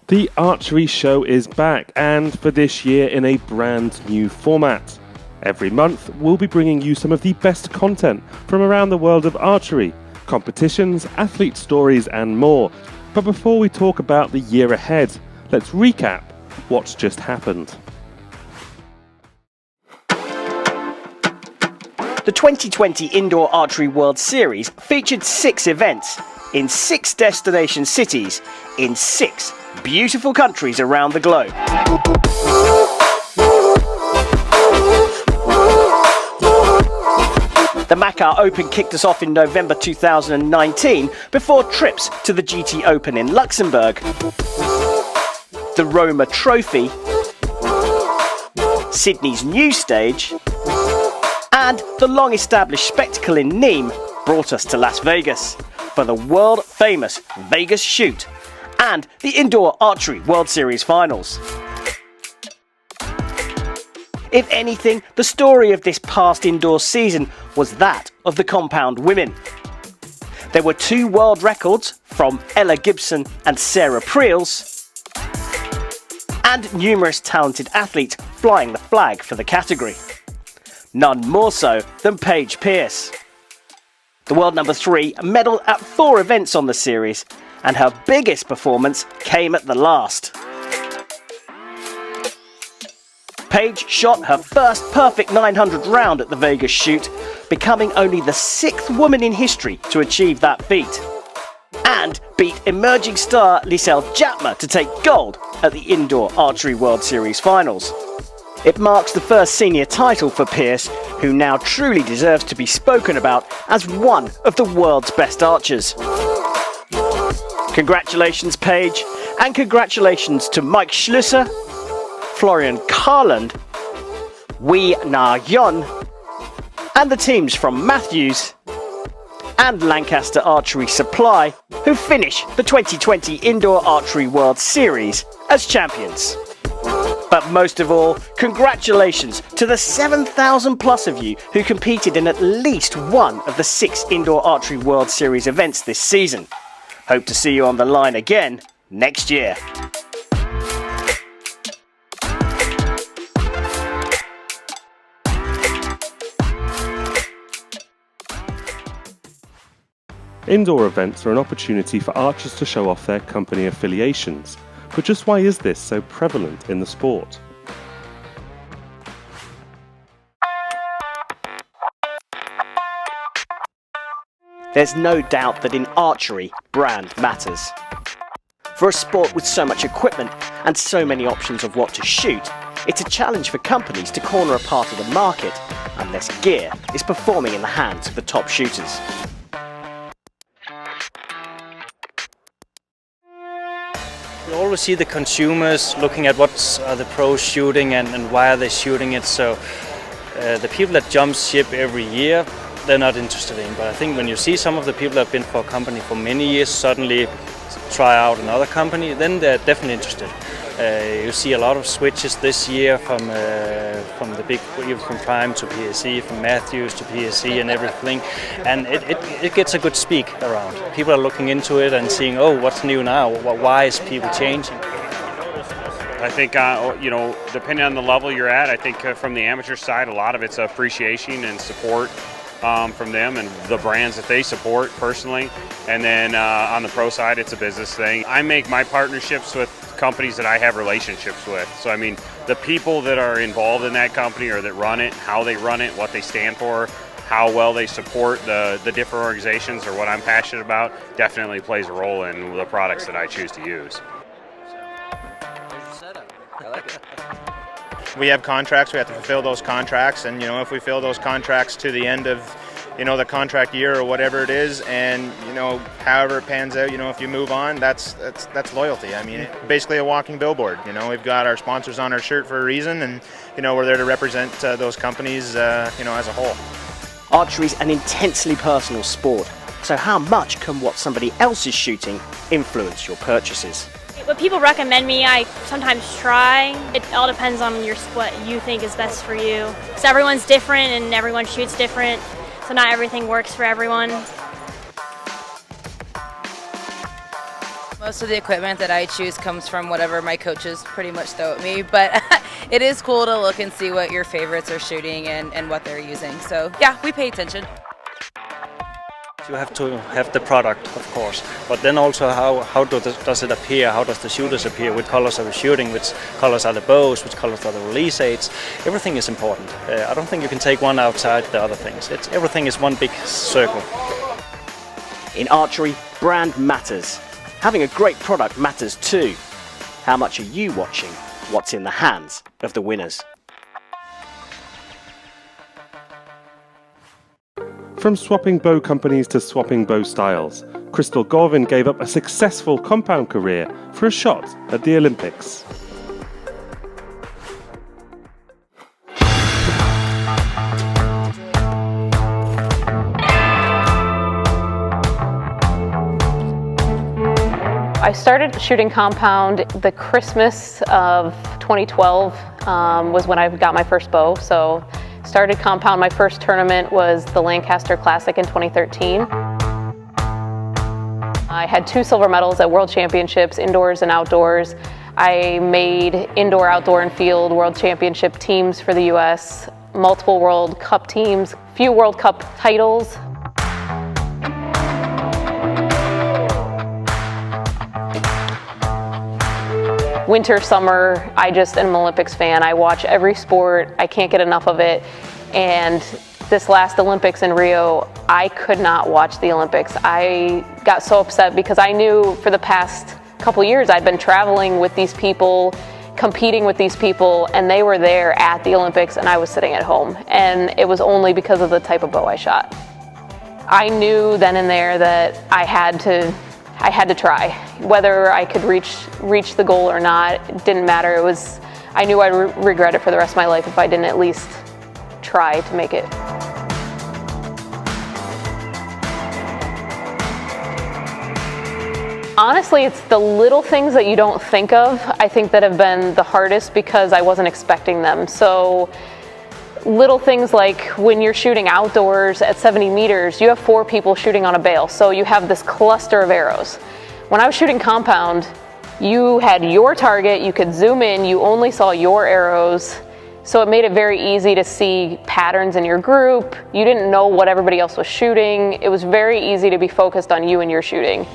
The Archery show is back, and for this year in a brand new format. Every month, we'll be bringing you some of the best content from around the world of archery, competitions, athlete stories, and more. But before we talk about the year ahead, let's recap what's just happened. The 2020 Indoor Archery World Series featured 6 events in 6 destination cities in 6 beautiful countries around the globe. The Macau Open kicked us off in November 2019 before trips to the GT Open in Luxembourg, the Roma Trophy, Sydney's new stage, and the long-established spectacle in Nîmes brought us to Las Vegas for the world-famous Vegas Shoot and the Indoor Archery World Series Finals. If anything, the story of this past indoor season was that of the compound women. There were 2 world records from Ella Gibson and Sarah Preels, and numerous talented athletes flying the flag for the category. None more so than Paige Pierce. The world number 3 medalled at 4 events on the series, and her biggest performance came at the last. Paige shot her first perfect 900 round at the Vegas Shoot, becoming only the 6th woman in history to achieve that feat, and beat emerging star Lisel Jatma to take gold at the Indoor Archery World Series Finals. It marks the first senior title for Pierce, who now truly deserves to be spoken about as one of the world's best archers. Congratulations, Paige, and congratulations to Mike Schlusser, Florian Karland, Wei Na Yon, and the teams from Matthews and Lancaster Archery Supply, who finish the 2020 Indoor Archery World Series as champions. But most of all, congratulations to the 7,000 plus of you who competed in at least one of the 6 Indoor Archery World Series events this season. Hope to see you on the line again next year. Indoor events are an opportunity for archers to show off their company affiliations. But just why is this so prevalent in the sport? There's no doubt that in archery, brand matters. For a sport with so much equipment and so many options of what to shoot, it's a challenge for companies to corner a part of the market unless gear is performing in the hands of the top shooters. We always see the consumers looking at what are the pros shooting and why are they shooting it. So the people that jump ship every year, they're not interested in. But I think when you see some of the people that have been for a company for many years suddenly try out another company, then they're definitely interested. You see a lot of switches this year from the big, from Prime to PSE, from Matthews to PSE and everything, and it gets a good speak around. People are looking into it and seeing, oh, what's new now? Why is people changing? I think, depending on the level you're at, I think from the amateur side, a lot of it's appreciation and support from them and the brands that they support personally. And then on the pro side, it's a business thing. I make my partnerships with companies that I have relationships with. So I mean, the people that are involved in that company or that run it, how they run it, what they stand for, how well they support the different organizations or what I'm passionate about, definitely plays a role in the products that I choose to use. We have contracts, we have to fulfill those contracts, and if we fill those contracts to the end of the contract year or whatever it is, and however it pans out, if you move on, that's loyalty. I mean, basically a walking billboard. We've got our sponsors on our shirt for a reason, and we're there to represent those companies as a whole. Archery's an intensely personal sport, so how much can what somebody else is shooting influence your purchases? When people recommend me, I sometimes try. It all depends on what you think is best for you. So everyone's different and everyone shoots different, so not everything works for everyone. Most of the equipment that I choose comes from whatever my coaches pretty much throw at me, but it is cool to look and see what your favorites are shooting and what they're using. So yeah, we pay attention. You have to have the product, of course, but then also how does it appear? How does the shooters appear? Which colors are we shooting? Which colors are the bows? Which colors are the release aids? Everything is important. I don't think you can take one outside the other things. Everything is one big circle. In archery, brand matters. Having a great product matters too. How much are you watching what's in the hands of the winners? From swapping bow companies to swapping bow styles, Crystal Gorvin gave up a successful compound career for a shot at the Olympics. I started shooting compound the Christmas of 2012 was when I got my first bow. So started compound. My first tournament was the Lancaster Classic in 2013. I had 2 silver medals at World Championships, indoors and outdoors. I made indoor, outdoor, and field World Championship teams for the US, multiple World Cup teams, few World Cup titles. Winter, summer, I just am an Olympics fan. I watch every sport. I can't get enough of it. And this last Olympics in Rio, I could not watch the Olympics. I got so upset because I knew for the past couple years I'd been traveling with these people, competing with these people, and they were there at the Olympics and I was sitting at home. And it was only because of the type of bow I shot. I knew then and there that I had to try. Whether I could reach the goal or not, it didn't matter. I knew I'd regret it for the rest of my life if I didn't at least try to make it. Honestly, it's the little things that you don't think of, I think, that have been the hardest because I wasn't expecting them. So little things like when you're shooting outdoors at 70 meters, you have 4 people shooting on a bale. So you have this cluster of arrows. When I was shooting compound, you had your target, you could zoom in, you only saw your arrows. So it made it very easy to see patterns in your group. You didn't know what everybody else was shooting. It was very easy to be focused on you and your shooting.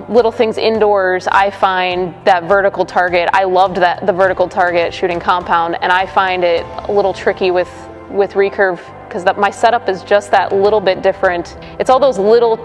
Little things indoors, I find that vertical target, I loved the vertical target shooting compound, and I find it a little tricky with recurve because my setup is just that little bit different. It's all those little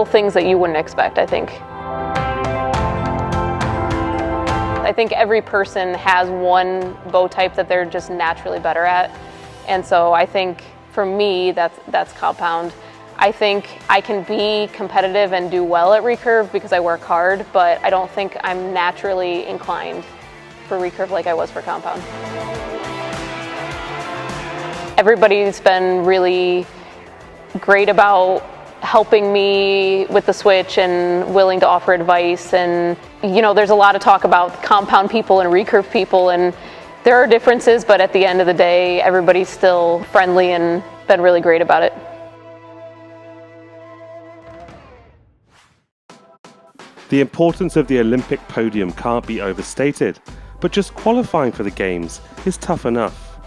things that you wouldn't expect, I think. I think every person has one bow type that they're just naturally better at, and so I think for me that's compound. I think I can be competitive and do well at recurve because I work hard, but I don't think I'm naturally inclined for recurve like I was for compound. Everybody's been really great about helping me with the switch and willing to offer advice, and there's a lot of talk about compound people and recurve people, and there are differences, but at the end of the day everybody's still friendly and been really great about it. The importance of the Olympic podium can't be overstated, but just qualifying for the Games is tough enough.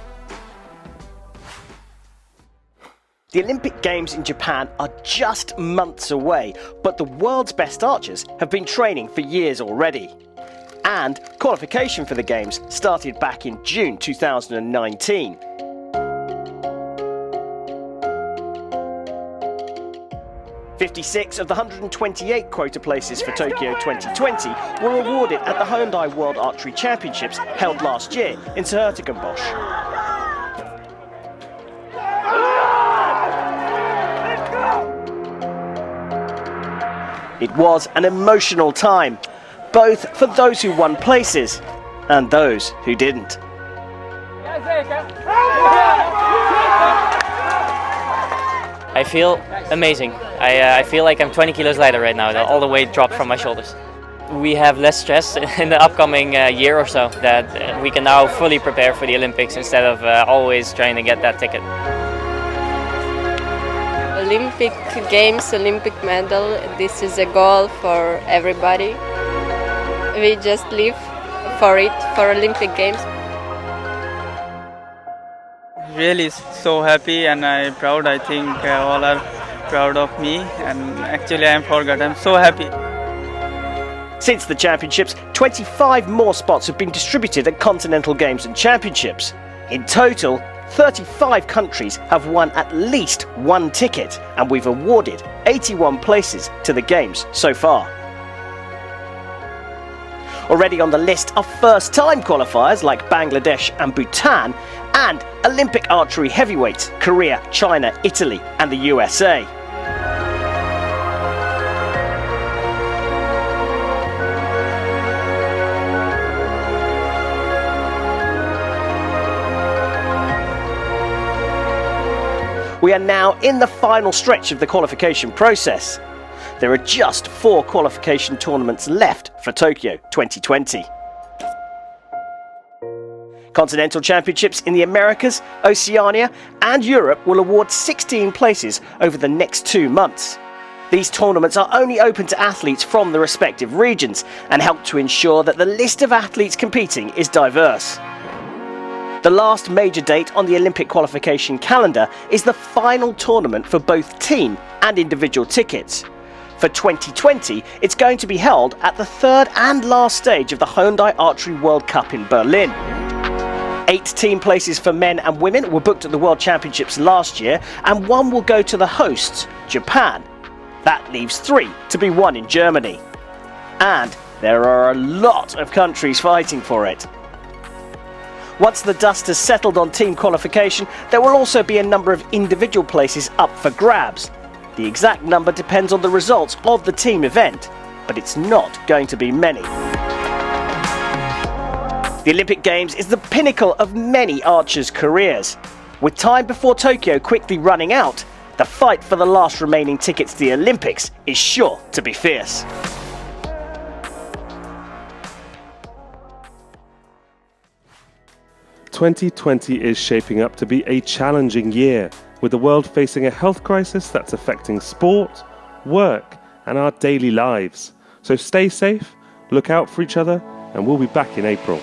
The Olympic Games in Japan are just months away, but the world's best archers have been training for years already. And qualification for the Games started back in June 2019. "56 of the 128 quota places for Tokyo 2020 were awarded at the Hyundai World Archery Championships held last year in Hertogenbosch. It was an emotional time, both for those who won places and those who didn't. I feel amazing. I feel like I'm 20 kilos lighter right now. All the weight dropped from my shoulders. We have less stress in the upcoming year or so, that we can now fully prepare for the Olympics instead of always trying to get that ticket. Olympic Games, Olympic medal, this is a goal for everybody. We just live for it, for Olympic Games. Really so happy and I'm proud. I think all are proud of me and actually I'm forgot. I'm so happy. Since the championships, 25 more spots have been distributed at Continental Games and Championships. In total, 35 countries have won at least one ticket, and we've awarded 81 places to the Games so far. Already on the list are first-time qualifiers like Bangladesh and Bhutan, and Olympic archery heavyweights Korea, China, Italy and the USA. We are now in the final stretch of the qualification process. There are just 4 qualification tournaments left for Tokyo 2020. Continental Championships in the Americas, Oceania and Europe will award 16 places over the next 2 months. These tournaments are only open to athletes from the respective regions and help to ensure that the list of athletes competing is diverse. The last major date on the Olympic qualification calendar is the final tournament for both team and individual tickets. For 2020, it's going to be held at the 3rd and last stage of the Hyundai Archery World Cup in Berlin. 8 team places for men and women were booked at the World Championships last year, and 1 will go to the hosts, Japan. That leaves 3 to be won in Germany. And there are a lot of countries fighting for it. Once the dust has settled on team qualification, there will also be a number of individual places up for grabs. The exact number depends on the results of the team event, but it's not going to be many. The Olympic Games is the pinnacle of many archers' careers. With time before Tokyo quickly running out, the fight for the last remaining tickets to the Olympics is sure to be fierce. 2020 is shaping up to be a challenging year, with the world facing a health crisis that's affecting sport, work, and our daily lives. So stay safe, look out for each other, and we'll be back in April.